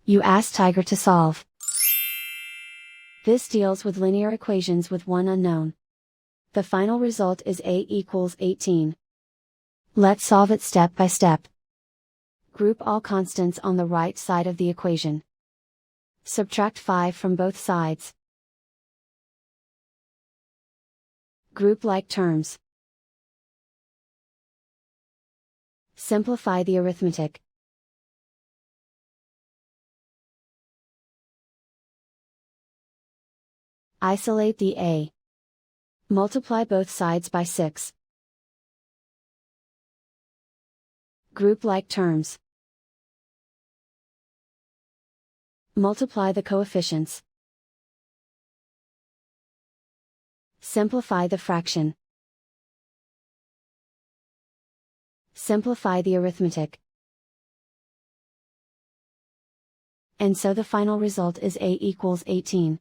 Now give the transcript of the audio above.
You ask Tiger to solve. This deals with linear equations with one unknown. The final result is a equals 18. Let's solve it step by step. Group all constants on the right side of the equation. Subtract 5 from both sides. Group like terms. Simplify the arithmetic. Isolate the a. Multiply both sides by 6. Group like terms. Multiply the coefficients. Simplify the fraction. Simplify the arithmetic. And so the final result is a equals 18.